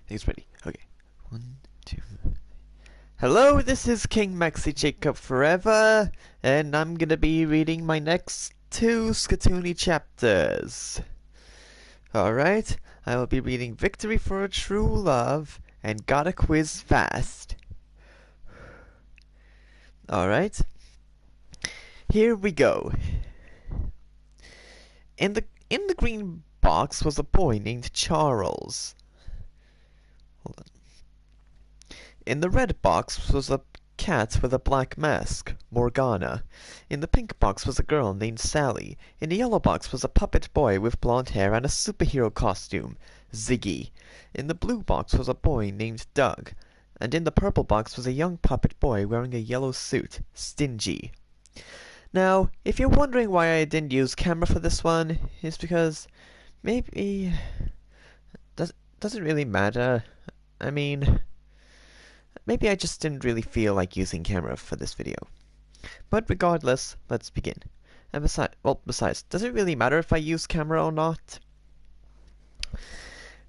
He's ready. Okay. One, two. Hello, this is King Maxi Jacob Forever, and I'm gonna be reading my next two Skatoony chapters. Alright, I will be reading Victory for a True Love and Gotta Quiz Fast. Alright, here we go. In the green box was a boy named Charles. Hold on. In the red box was a cat with a black mask, Morgana. In the pink box was a girl named Sally. In the yellow box was a puppet boy with blonde hair and a superhero costume, Ziggy. In the blue box was a boy named Doug. And in the purple box was a young puppet boy wearing a yellow suit, Stingy. Now, if you're wondering why I didn't use camera for this one, it's because maybe... Does it really matter? I mean... Maybe I just didn't really feel like using camera for this video. But regardless, let's begin. And besides, does it really matter if I use camera or not?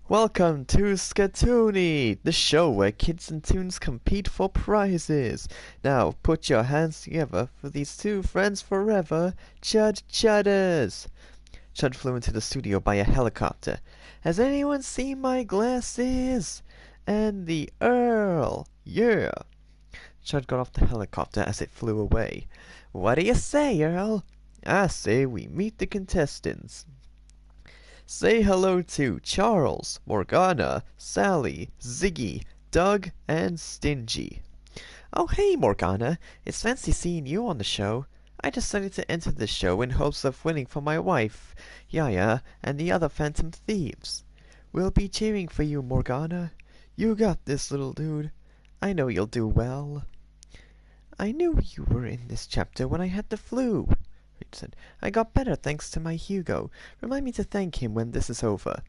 Welcome to Skatoony, the show where kids and toons compete for prizes. Now, put your hands together for these two friends forever, Chud Chudders. Chud flew into the studio by a helicopter. Has anyone seen my glasses? And the Earl. Yeah. Chud got off the helicopter as it flew away. What do you say, Earl? I say we meet the contestants. Say hello to Charles, Morgana, Sally, Ziggy, Doug, and Stingy. Oh hey, Morgana. It's fancy seeing you on the show. I decided to enter the show in hopes of winning for my wife, Yaya, and the other Phantom Thieves. We'll be cheering for you, Morgana. You got this, little dude. I know you'll do well. I knew you were in this chapter when I had the flu, Reed said. I got better thanks to my Hugo. Remind me to thank him when this is over.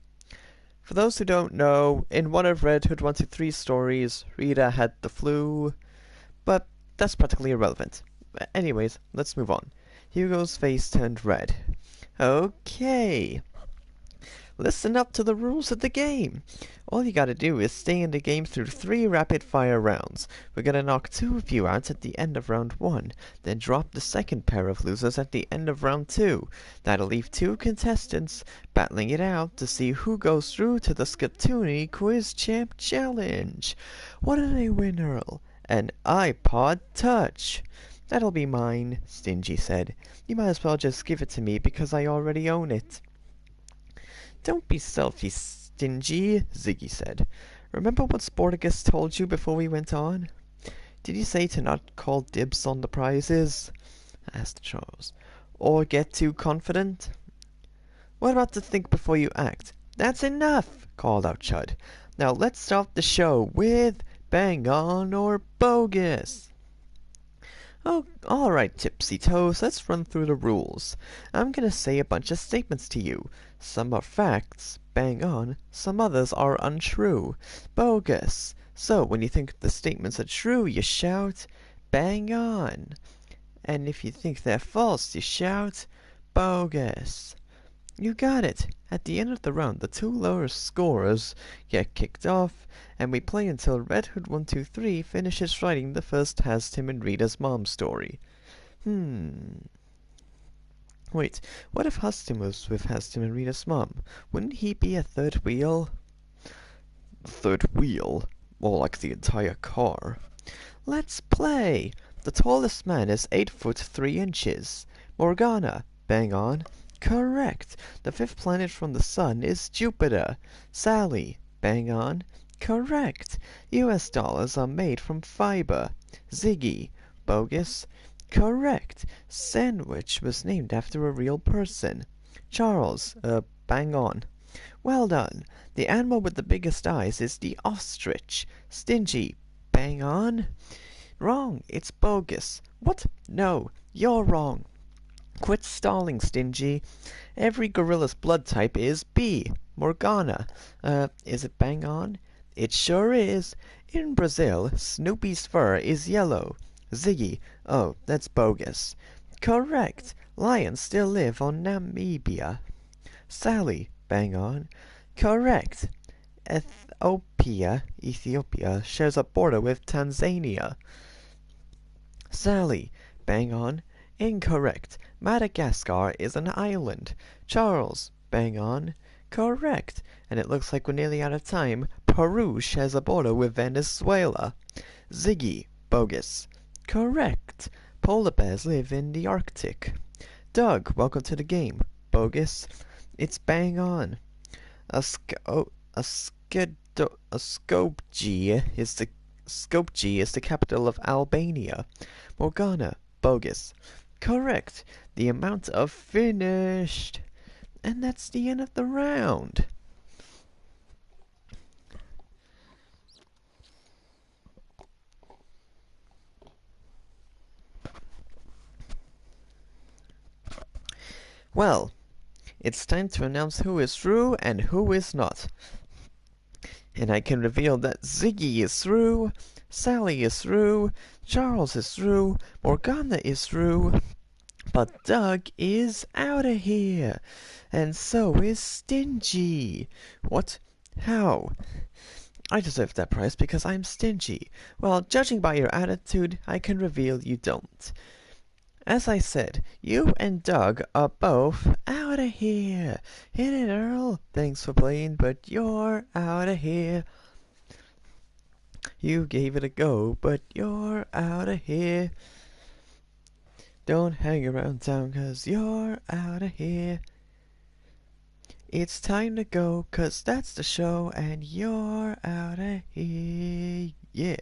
For those who don't know, in one of Red Hood 123's stories, Rita had the flu, but that's practically irrelevant. Anyways, let's move on. Hugo's face turned red. Okay. Listen up to the rules of the game. All you gotta do is stay in the game through 3 rapid-fire rounds. We're gonna knock 2 of you out at the end of round 1, then drop the second pair of losers at the end of round 2. That'll leave 2 contestants battling it out to see who goes through to the Skatoony Quiz Champ Challenge. What do they win, Earl? An iPod Touch. That'll be mine, Stingy said. You might as well just give it to me because I already own it. Don't be selfish, Stingy, Ziggy said. Remember what Sporticus told you before we went on? Did you say to not call dibs on the prizes? Asked Charles. Or get too confident? What about to think before you act? That's enough, called out Chud. Now let's start the show with Bang On or Bogus. Oh, alright, Tipsy Toes, let's run through the rules. I'm gonna say a bunch of statements to you. Some are facts, bang on, some others are untrue, bogus. So, when you think the statements are true, you shout, bang on. And if you think they're false, you shout, bogus. You got it. At the end of the round, the 2 lowest scorers get kicked off, and we play until Red Hood 123 finishes writing the first Hastim and Rita's mom story. Wait, what if Hastim was with Hastim and Rita's mom? Wouldn't he be a third wheel? Third wheel? More like the entire car. Let's play! The tallest man is 8 foot 3 inches. Morgana, bang on. Correct. The 5th planet from the sun is Jupiter. Sally, bang on. Correct. US dollars are made from fibre. Ziggy, bogus. Correct. Sandwich was named after a real person. Charles, bang on. Well done. The animal with the biggest eyes is the ostrich. Stingy, bang on. Wrong. It's bogus. What? No, you're wrong. Quit stalling, Stingy. Every gorilla's blood type is B. Morgana. Is it bang on? It sure is. In Brazil, Snoopy's fur is yellow. Ziggy. Oh, that's bogus. Correct. Lions still live on Namibia. Sally. Bang on. Correct. Ethiopia Ethiopia shares a border with Tanzania. Sally, bang on. Incorrect. Madagascar is an island. Charles, bang on. Correct. And it looks like we're nearly out of time. Peru shares a border with Venezuela. Ziggy, bogus. Correct. Polar bears live in the Arctic. Doug, welcome to the game. Bogus. It's bang on. A Skopje is the capital of Albania. Morgana, bogus. Correct. The amount of finished. And that's the end of the round. Well, it's time to announce who is through and who is not. And I can reveal that Ziggy is through, Sally is through, Charles is through, Morgana is through, but Doug is out of here. And so is Stingy. What? How? I deserve that prize because I'm stingy. Well, judging by your attitude, I can reveal you don't. As I said, you and Doug are both out of here. Hit it, Earl. Thanks for playing, but you're out of here. You gave it a go, but you're out of here. Don't hang around town, 'cause you're out of here. It's time to go, 'cause that's the show, and you're out of here. Yeah.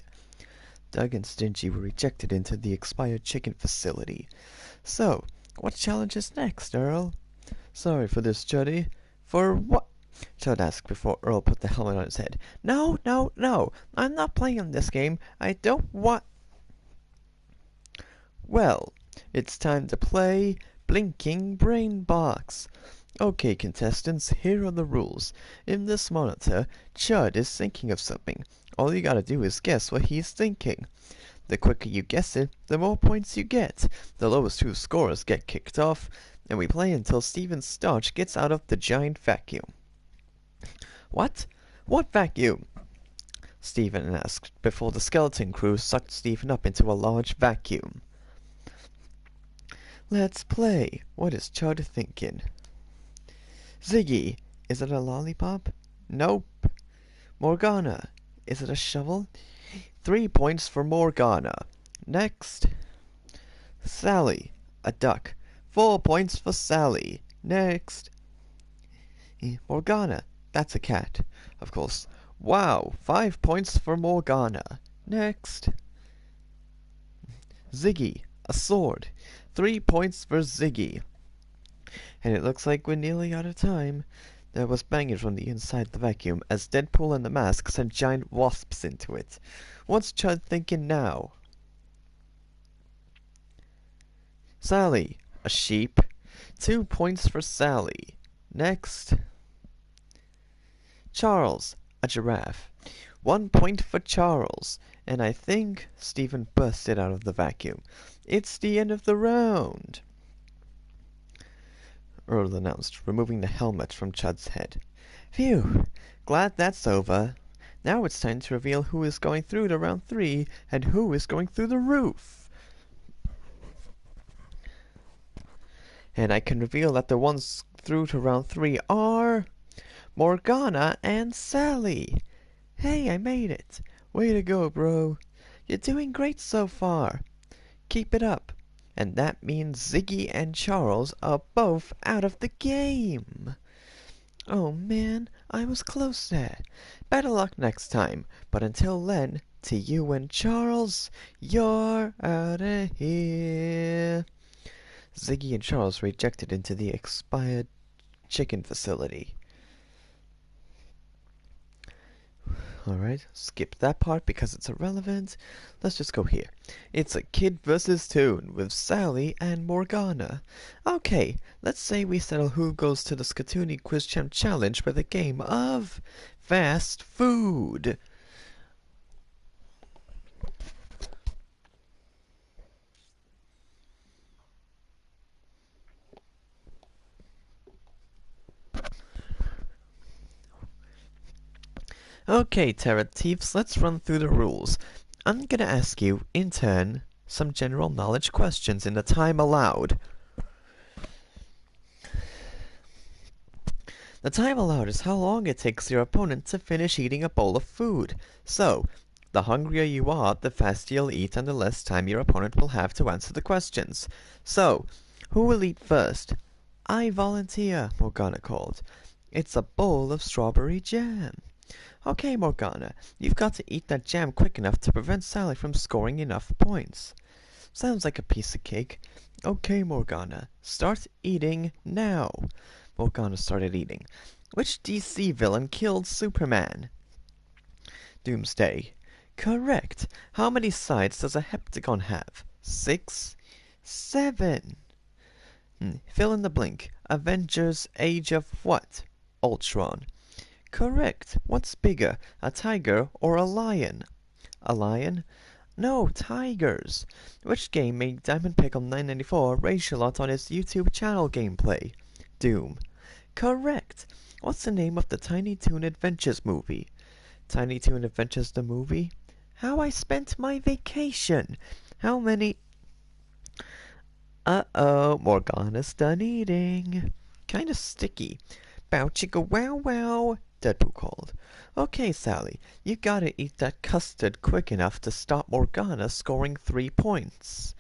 Doug and Stingy were rejected into the expired chicken facility. So, what challenge is next, Earl? Sorry for this, Juddy. For what? Chud asked before Earl put the helmet on his head. No, no, no. I'm not playing this game. I don't want... Well, it's time to play Blinking Brain Box. Okay, contestants, here are the rules. In this monitor, Chud is thinking of something. All you gotta do is guess what he's thinking. The quicker you guess it, the more points you get. The lowest two scorers get kicked off, and we play until Steven Starch gets out of the giant vacuum. What? What vacuum? Steven asked, before the skeleton crew sucked Steven up into a large vacuum. Let's play. What is Chud thinking? Ziggy, is it a lollipop? Nope. Morgana, is it a shovel? 3 points for Morgana. Next. Sally, a duck. 4 points for Sally. Next. Morgana, that's a cat. Of course. Wow, 5 points for Morgana. Next. Ziggy, a sword. 3 points for Ziggy. And it looks like we're nearly out of time. There was banging from the inside the vacuum as Deadpool and the Mask sent giant wasps into it. What's Chud thinking now? Sally, a sheep. 2 points for Sally. Next. Charles, a giraffe. 1 point for Charles. And I think Stephen bursted out of the vacuum. It's the end of the round. Earl announced, removing the helmet from Chud's head. Phew! Glad that's over. Now it's time to reveal who is going through to round 3 and who is going through the roof. And I can reveal that the ones through to round 3 are Morgana and Sally. Hey, I made it. Way to go, bro. You're doing great so far. Keep it up. And that means Ziggy and Charles are both out of the game. Oh man, I was close there. Better luck next time. But until then, to you and Charles, you're out of here. Ziggy and Charles rejected into the expired chicken facility. Alright, skip that part because it's irrelevant. Let's just go here. It's a kid versus toon with Sally and Morgana. Okay, let's say we settle who goes to the Skatoony Quiz Champ Challenge with a game of fast food. Okay, Terra Thieves, let's run through the rules. I'm gonna ask you, in turn, some general knowledge questions in the time allowed. The time allowed is how long it takes your opponent to finish eating a bowl of food. So, the hungrier you are, the faster you'll eat and the less time your opponent will have to answer the questions. So, who will eat first? I volunteer, Morgana called. It's a bowl of strawberry jam. Okay, Morgana, you've got to eat that jam quick enough to prevent Sally from scoring enough points. Sounds like a piece of cake. Okay, Morgana, start eating now. Morgana started eating. Which DC villain killed Superman? Doomsday. Correct. How many sides does a heptagon have? 6? 7. Fill in the blank. Avengers Age of what? Ultron. Correct. What's bigger, a tiger or a lion? A lion? No, tigers. Which game made Diamond Pickle 994 rage a lot on his YouTube channel gameplay? Doom. Correct. What's the name of the Tiny Toon Adventures movie? Tiny Toon Adventures the movie? How I Spent My Vacation. How many... Uh-oh, Morgana's done eating. Kinda sticky. Bow chicka wow wow, Deadpool called. Okay, Sally, you gotta eat that custard quick enough to stop Morgana scoring 3 points.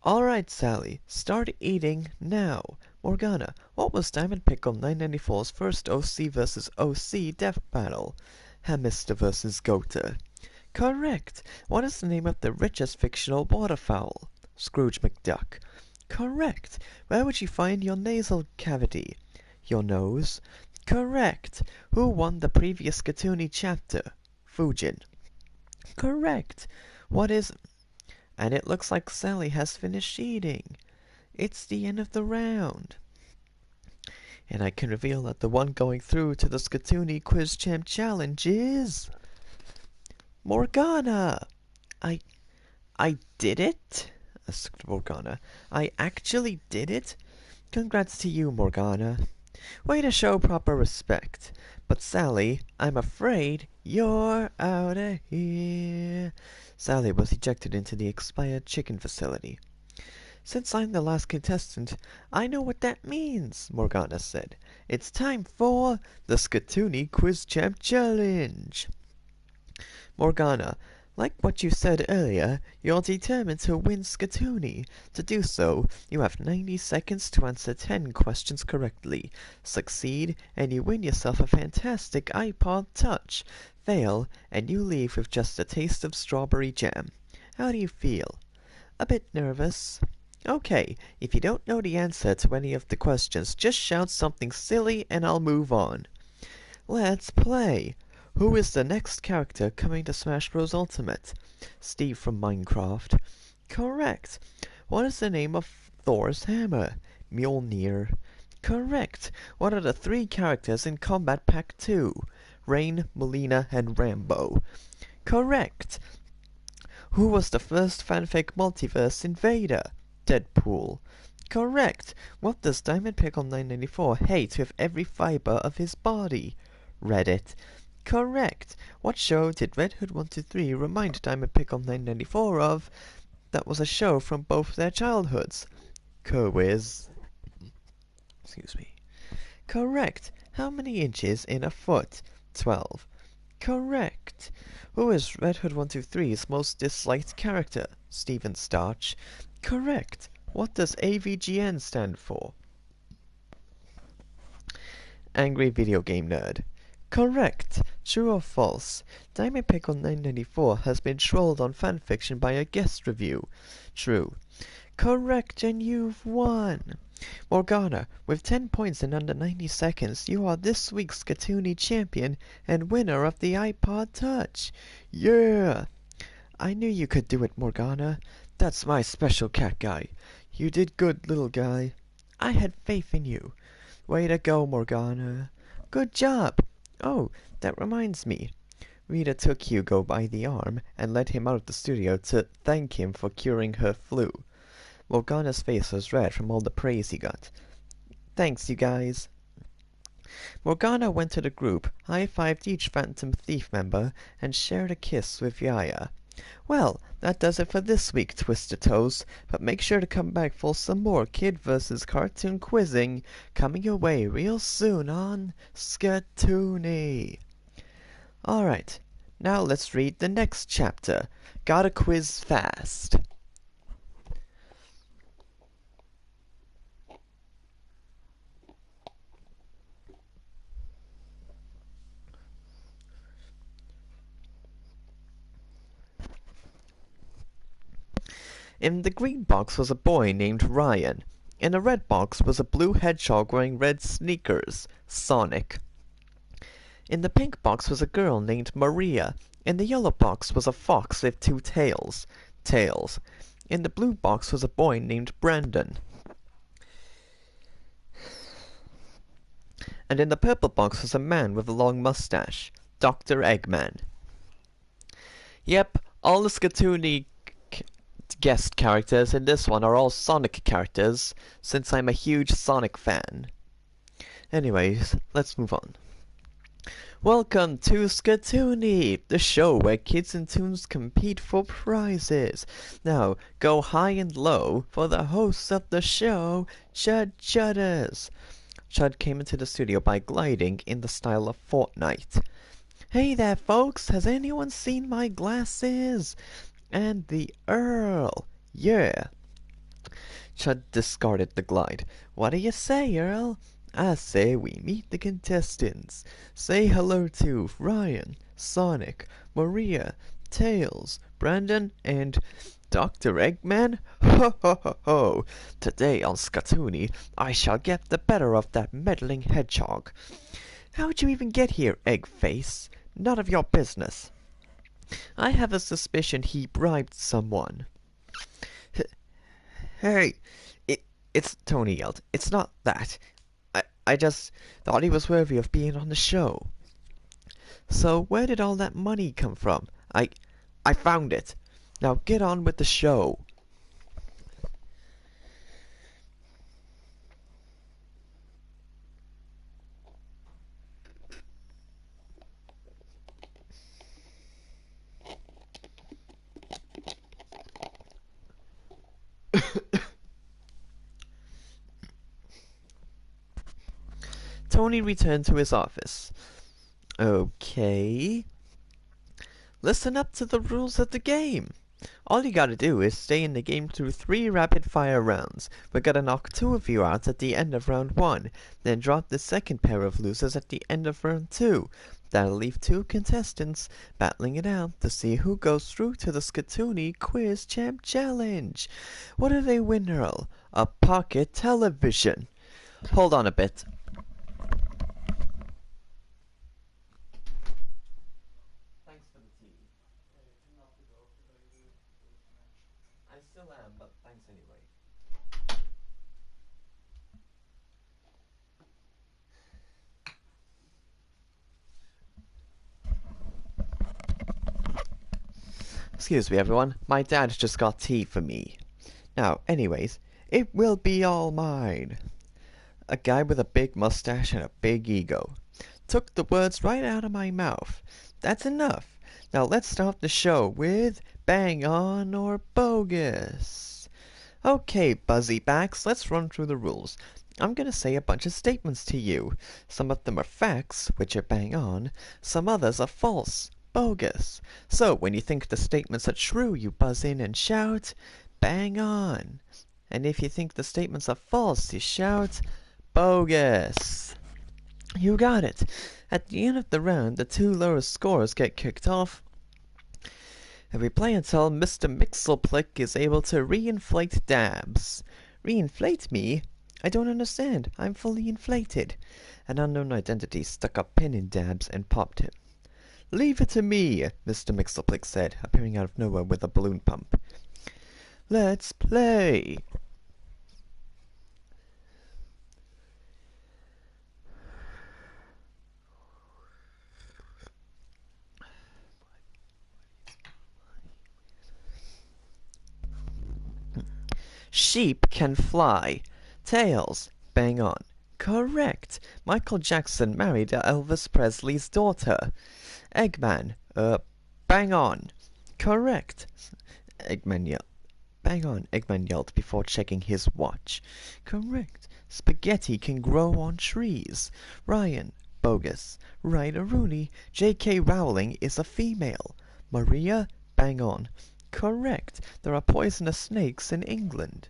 Alright, Sally, start eating now. Morgana, what was Diamond Pickle 994's first OC vs. OC death battle? Hamster vs. Gota. Correct. What is the name of the richest fictional waterfowl? Scrooge McDuck. Correct. Where would you find your nasal cavity? Your nose. Correct. Who won the previous Skatoony chapter? Fujin. Correct. What is... And it looks like Sally has finished eating. It's the end of the round. And I can reveal that the one going through to the Skatoony Quiz Champ Challenge is... Morgana! I did it? Asked Morgana. I actually did it? Congrats to you, Morgana. Way to show proper respect. But Sally, I'm afraid you're out of here. Sally was ejected into the expired chicken facility. Since I'm the last contestant, I know what that means, Morgana said. It's time for the Skatoony Quiz Champ Challenge. Morgana, like what you said earlier, you're determined to win Skatoony. To do so, you have 90 seconds to answer 10 questions correctly. Succeed, and you win yourself a fantastic iPod Touch. Fail, and you leave with just a taste of strawberry jam. How do you feel? A bit nervous? Okay, if you don't know the answer to any of the questions, just shout something silly and I'll move on. Let's play! Who is the next character coming to Smash Bros. Ultimate? Steve from Minecraft. Correct. What is the name of Thor's hammer? Mjolnir. Correct. What are the 3 characters in Combat Pack 2? Rain, Melina, and Rambo. Correct. Who was the first fanfic multiverse invader? Deadpool. Correct. What does Diamond Pickle 994 hate with every fiber of his body? Reddit. Correct. What show did Red Hood 123 remind Diamond Pickle 994 of? That was a show from both their childhoods. Quiz. Excuse me. Correct. How many inches in a foot? 12. Correct. Who is Red Hood 123's most disliked character? Steven Starch. Correct. What does AVGN stand for? Angry Video Game Nerd. Correct. True or false? Diamond Pickle 994 has been trolled on FanFiction by a guest review. True. Correct, and you've won. Morgana, with 10 points in under 90 seconds, you are this week's Skatoony champion and winner of the iPod Touch. Yeah! I knew you could do it, Morgana. That's my special cat guy. You did good, little guy. I had faith in you. Way to go, Morgana. Good job. Oh, that reminds me. Rita took Hugo by the arm and led him out of the studio to thank him for curing her flu. Morgana's face was red from all the praise he got. Thanks, you guys. Morgana went to the group, high-fived each Phantom Thief member, and shared a kiss with Yaya. Well, that does it for this week, Twister Toes, but make sure to come back for some more Kid vs. Cartoon quizzing coming your way real soon on Skatoony. Alright, now let's read the next chapter. Gotta quiz fast. In the green box was a boy named Ryan. In the red box was a blue hedgehog wearing red sneakers, Sonic. In the pink box was a girl named Maria. In the yellow box was a fox with two tails, Tails. In the blue box was a boy named Brandon. And in the purple box was a man with a long mustache, Dr. Eggman. Yep, all the Skatoony guest characters in this one are all Sonic characters, since I'm a huge Sonic fan. Anyways, let's move on. Welcome to Skatoony, the show where kids and toons compete for prizes. Now, go high and low for the hosts of the show, Chud Chudders. Chud came into the studio by gliding in the style of Fortnite. Hey there, folks, has anyone seen my glasses? And the Earl, yeah. Chud discarded the glide. What do you say, Earl? I say we meet the contestants. Say hello to Ryan, Sonic, Maria, Tails, Brandon, and Dr. Eggman. Ho ho ho ho! Today on Skatoony, I shall get the better of that meddling hedgehog. How'd you even get here, Eggface? None of your business. I have a suspicion he bribed someone. Hey, it's Tony yelled. It's not that. I just thought he was worthy of being on the show. So where did all that money come from? I found it. Now get on with the show. Tony returned to his office. Okay. Listen up to the rules of the game. All you gotta do is stay in the game through 3 rapid-fire rounds. We're gonna knock 2 of you out at the end of round 1, then drop the second pair of losers at the end of round 2. That'll leave 2 contestants battling it out to see who goes through to the Skatoony Quiz Champ Challenge. What do they win, Earl? A pocket television. Hold on a bit. Thanks for the tea. I still am, but thanks anyway. Excuse me, everyone. My dad just got tea for me. Now, anyways, it will be all mine. A guy with a big mustache and a big ego. Took the words right out of my mouth. That's enough. Now let's start the show with Bang On or Bogus. Okay, Buzzybacks, let's run through the rules. I'm gonna say a bunch of statements to you. Some of them are facts, which are bang on. Some others are false, bogus. So when you think the statements are true, you buzz in and shout, bang on. And if you think the statements are false, you shout, bogus. You got it. At the end of the round, the 2 lowest scores get kicked off. And we play until Mr. Mixelplick is able to reinflate Dabs. Reinflate me? I don't understand. I'm fully inflated. An unknown identity stuck a pin in Dabs and popped him. Leave it to me, Mr. Mixelplick said, appearing out of nowhere with a balloon pump. Let's play. Sheep can fly. Tails, bang on. Correct. Michael Jackson married Elvis Presley's daughter. Eggman. Bang on. Correct. Eggman yelled. Bang on, Eggman yelled before checking his watch. Correct. Spaghetti can grow on trees. Ryan. Bogus. Ryder Rooney. J.K. Rowling is a female. Maria. Bang on. Correct. There are poisonous snakes in England.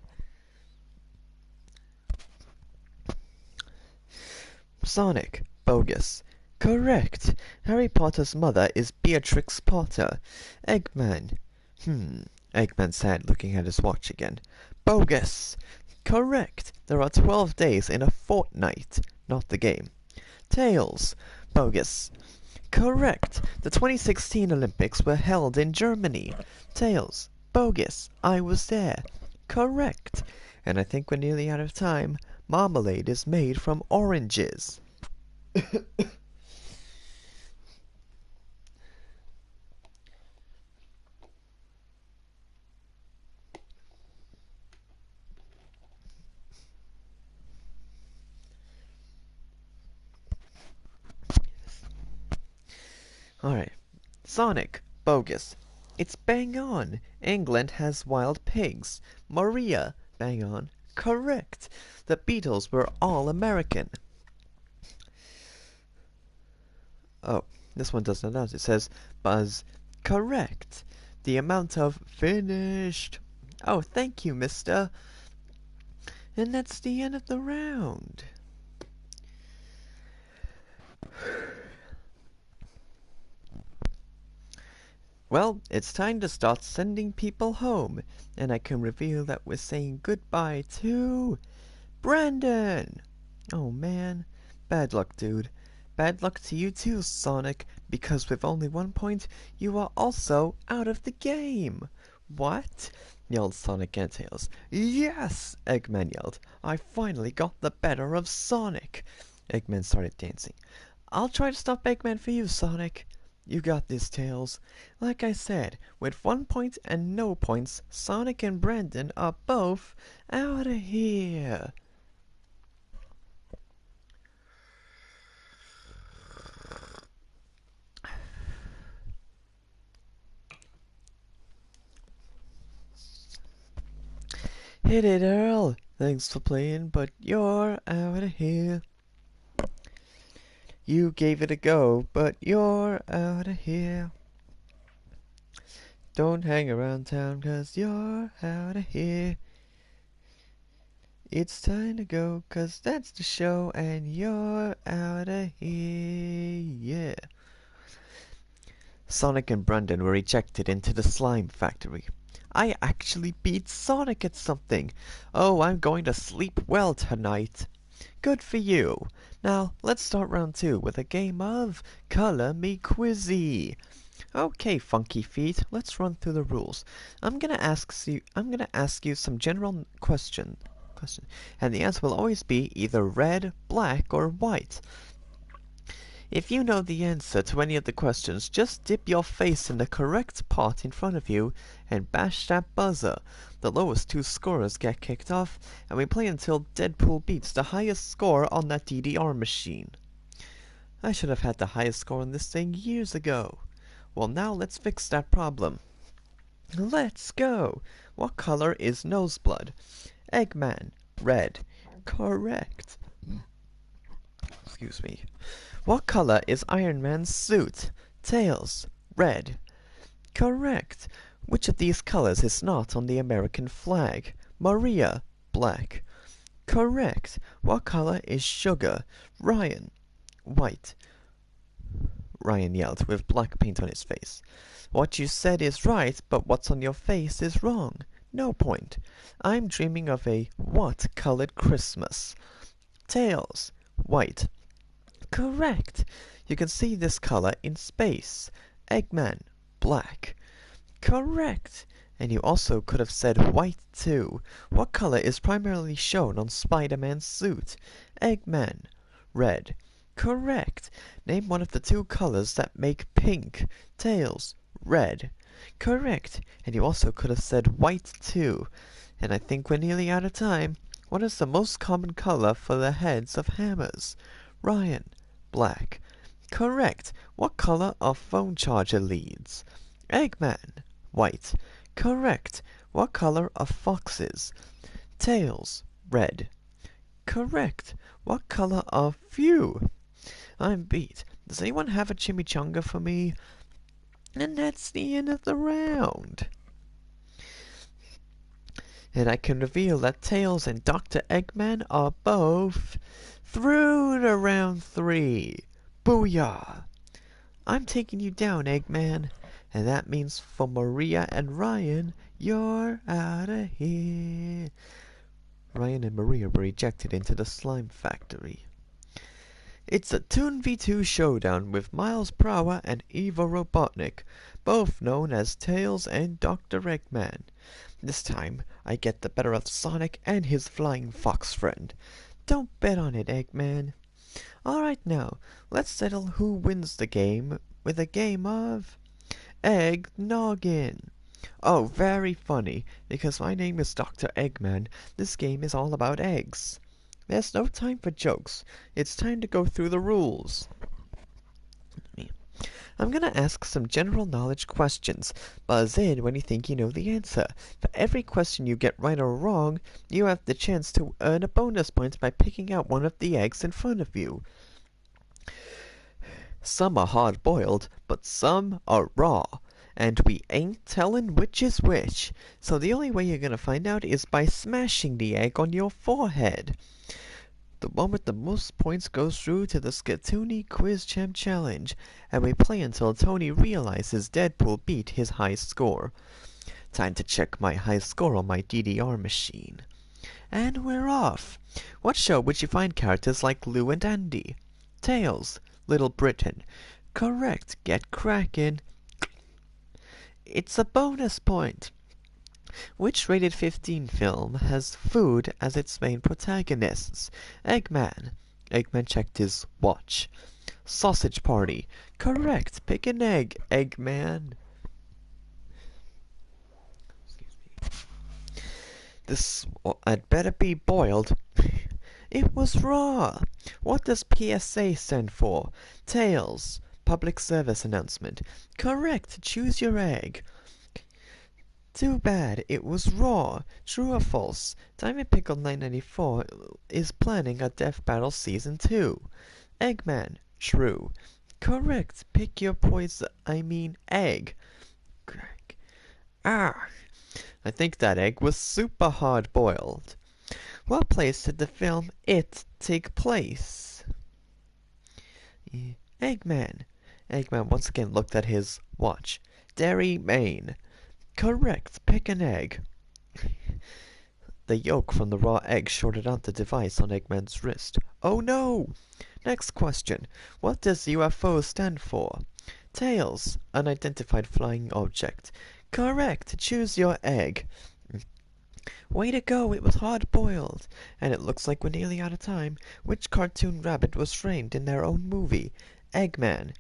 Sonic. Bogus. Correct. Harry Potter's mother is Beatrix Potter. Eggman. Eggman said, looking at his watch again. Bogus. Correct. There are 12 days in a fortnight, not the game. Tails. Bogus. Correct. The 2016 Olympics were held in Germany. Tails. Bogus. I was there. Correct. And I think we're nearly out of time. Marmalade is made from oranges. Alright. Sonic. Bogus. It's bang on. England has wild pigs. Maria. Bang on. Correct. The Beatles were all American. Oh, this one doesn't announce. It says Buzz. Correct. The amount of finished. Oh, thank you, mister. And that's the end of the round. Well, it's time to start sending people home, and I can reveal that we're saying goodbye to Brandon! Oh man, bad luck, dude. Bad luck to you too, Sonic, because with only 1 point, you are also out of the game! What? Yelled Sonic and Tails. Yes! Eggman yelled. I finally got the better of Sonic! Eggman started dancing. I'll try to stop Eggman for you, Sonic. You got this, Tails. Like I said, with 1 point and no points, Sonic and Brandon are both out of here. Hit it, Earl. Thanks for playing, but you're out of here. You gave it a go, but you're out of here. Don't hang around town, 'cause you're out of here. It's time to go, 'cause that's the show, and you're out of here. Yeah. Sonic and Brandon were ejected into the slime factory. I actually beat Sonic at something. Oh, I'm going to sleep well tonight. Good for you. Now, let's start round 2 with a game of Color Me Quizzy. Okay, Funky Feet, let's run through the rules. I'm gonna ask you some general questions, and the answer will always be either red, black, or white. If you know the answer to any of the questions, just dip your face in the correct pot in front of you and bash that buzzer. The lowest 2 scorers get kicked off, and we play until Deadpool beats the highest score on that DDR machine. I should have had the highest score on this thing years ago. Well, now let's fix that problem. Let's go! What color is Noseblood? Eggman. Red. Correct. Excuse me. What color is Iron Man's suit? Tails. Red. Correct. Which of these colors is not on the American flag? Maria. Black. Correct. What color is sugar? Ryan. White. Ryan yelled, with black paint on his face. What you said is right, but what's on your face is wrong. No point. I'm dreaming of a what-colored Christmas? Tails. White. Correct. You can see this color in space. Eggman. Black. Correct. And you also could have said white too. What color is primarily shown on Spider-Man's suit? Eggman. Red. Correct. Name one of the 2 colors that make pink. Tails. Red. Correct. And you also could have said white too. And I think we're nearly out of time. What is the most common color for the heads of hammers? Ryan. Black. Correct. What color are phone charger leads? Eggman. White. Correct. What color are foxes? Tails. Red. Correct. What color are few? I'm beat. Does anyone have a chimichanga for me? And that's the end of the round. And I can reveal that Tails and Dr. Eggman are both through to round 3. Booyah! I'm taking you down, Eggman. And that means for Maria and Ryan, you're out of here. Ryan and Maria were ejected into the slime factory. It's a Toon v2 showdown with Miles Prower and Eva Robotnik, both known as Tails and Dr. Eggman. This time, I get the better of Sonic and his flying fox friend. Don't bet on it, Eggman. Alright now, let's settle who wins the game with a game of Egg Noggin. Oh, very funny, because my name is Dr. Eggman. This game is all about eggs. There's no time for jokes. It's time to go through the rules. I'm gonna ask some general knowledge questions. Buzz in when you think you know the answer. For every question you get right or wrong, you have the chance to earn a bonus point by picking out one of the eggs in front of you. Some are hard-boiled, but some are raw. And we ain't telling which is which. So the only way you're gonna find out is by smashing the egg on your forehead. The one with the most points goes through to the Skatoony Quiz Champ Challenge, and we play until Tony realizes Deadpool beat his high score. Time to check my high score on my DDR machine. And we're off! What show would you find characters like Lou and Andy? Tails. Little Britain. Correct. Get crackin'. It's a bonus point. Which rated 15 film has food as its main protagonists? Eggman. Eggman checked his watch. Sausage Party. Correct. Pick an egg, Eggman. Excuse me. This had better be boiled. It was raw. What does PSA stand for? Tails. Public service announcement. Correct. Choose your egg. Too bad, it was raw. True or false? Diamond Pickle 994 is planning a Death Battle Season 2. Eggman. True. Correct. Pick your poison. Egg. I think that egg was super hard boiled. What place did the film It take place? Eggman. Eggman once again looked at his watch. Derry, Maine. Correct. Pick an egg. The yolk from the raw egg shorted out the device on Eggman's wrist. Oh no! Next question. What does UFO stand for? Tails. Unidentified flying object. Correct. Choose your egg. Way to go, it was hard-boiled. And it looks like we're nearly out of time. Which cartoon rabbit was framed in their own movie? Eggman.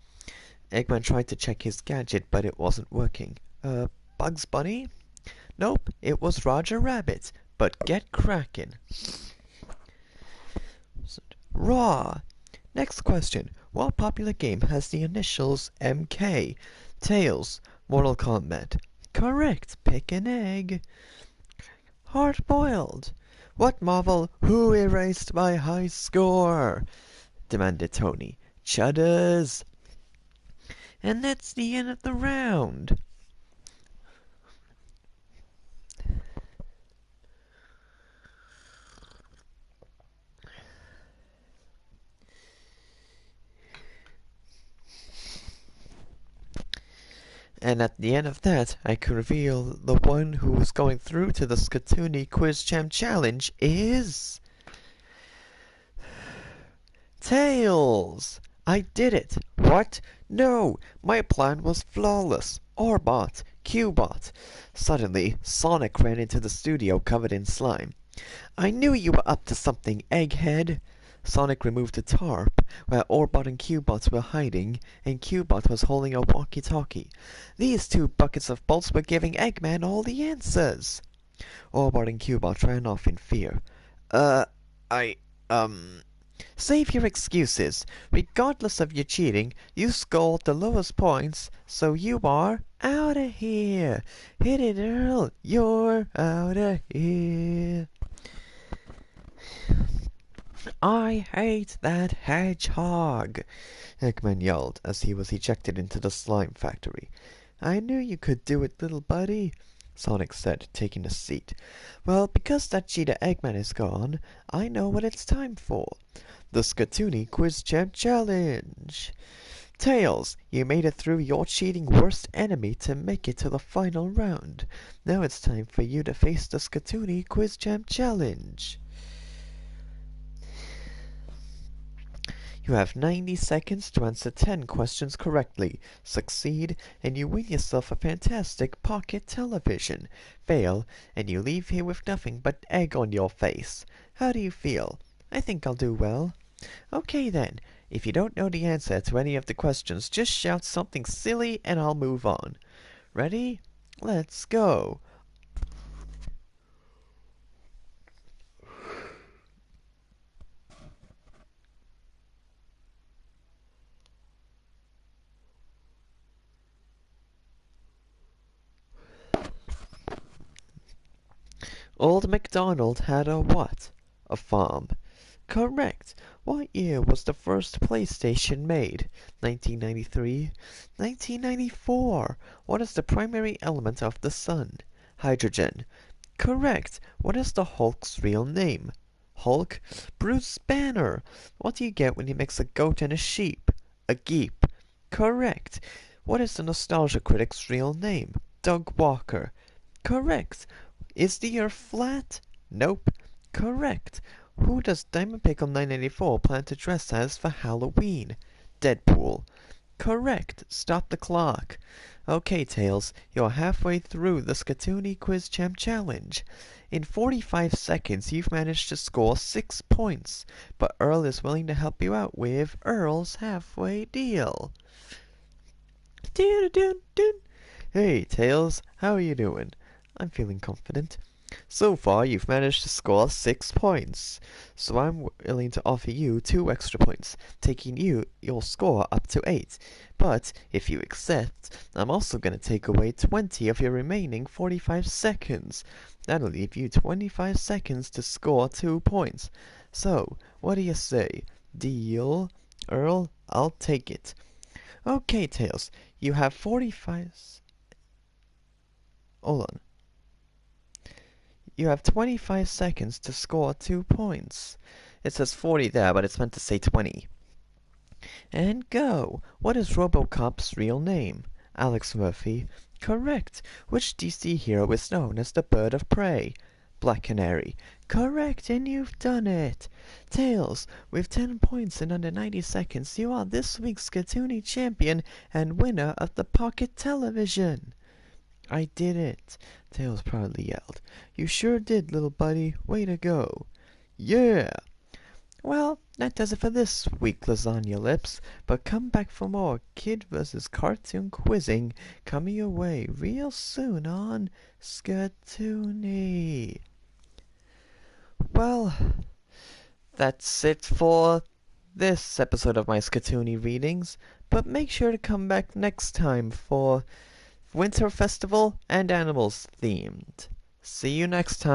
Eggman tried to check his gadget, but it wasn't working. Bugs Bunny? Nope, it was Roger Rabbit. But get crackin'. Raw. Next question. What popular game has the initials MK? Tails. Mortal Kombat. Correct. Pick an egg. Hard-boiled. What Marvel? Who erased my high score? Demanded Tony. Chudders. And that's the end of the round. And at the end of that, I can reveal the one who is going through to the Skatoony Quiz Champ Challenge is Tails! I did it! What? No! My plan was flawless! Orbot! Qbot! Suddenly, Sonic ran into the studio covered in slime. I knew you were up to something, egghead! Sonic removed the tarp, where Orbot and Qbot were hiding, and Qbot was holding a walkie-talkie. These two buckets of bolts were giving Eggman all the answers! Orbot and Qbot ran off in fear. Uh, I, um... Save your excuses. Regardless of your cheating, you scored the lowest points, so you are out of here. Hit it, Earl. You're out of here. I hate that hedgehog, Eggman yelled as he was ejected into the slime factory. I knew you could do it, little buddy, Sonic said, taking a seat. Well, because that cheetah Eggman is gone, I know what it's time for. The Skatoony Quiz Champ Challenge! Tails, you made it through your cheating worst enemy to make it to the final round. Now it's time for you to face the Skatoony Quiz Champ Challenge. You have 90 seconds to answer 10 questions correctly. Succeed, and you win yourself a fantastic pocket television. Fail, and you leave here with nothing but egg on your face. How do you feel? I think I'll do well. Okay then, if you don't know the answer to any of the questions, just shout something silly and I'll move on. Ready? Let's go. Old MacDonald had a what? A farm. Correct. What year was the first PlayStation made? 1993? 1994. What is the primary element of the sun? Hydrogen. Correct. What is the Hulk's real name? Hulk? Bruce Banner. What do you get when you mix a goat and a sheep? A geep. Correct. What is the Nostalgia Critic's real name? Doug Walker. Correct. Is the Earth flat? Nope. Correct. Who does Diamond Pickle 994 plan to dress as for Halloween? Deadpool. Correct. Stop the clock. Okay, Tails, you're halfway through the Skatoony Quiz Champ Challenge. In 45 seconds, you've managed to score 6 points, but Earl is willing to help you out with Earl's Halfway Deal. Hey, Tails, how are you doing? I'm feeling confident. So far, you've managed to score 6 points, so I'm willing to offer you 2 extra points, taking your score up to 8. But if you accept, I'm also going to take away 20 of your remaining 45 seconds. That'll leave you 25 seconds to score 2 points. So, what do you say? Deal? Earl, I'll take it. Okay, Tails, you have 45... Hold on. You have 25 seconds to score 2 points. It says 40 there, but it's meant to say 20. And go! What is RoboCop's real name? Alex Murphy. Correct. Which DC hero is known as the Bird of Prey? Black Canary. Correct, and you've done it. Tails, with 10 points in under 90 seconds, you are this week's Skatoony champion and winner of the Pocket Television. I did it, Tails proudly yelled. You sure did, little buddy. Way to go. Yeah! Well, that does it for this week, Lasagna Lips. But come back for more Kid vs. Cartoon quizzing coming your way real soon on Skatoony. Well, that's it for this episode of my Skatoony readings. But make sure to come back next time for Winter Festival and Animals themed. See you next time.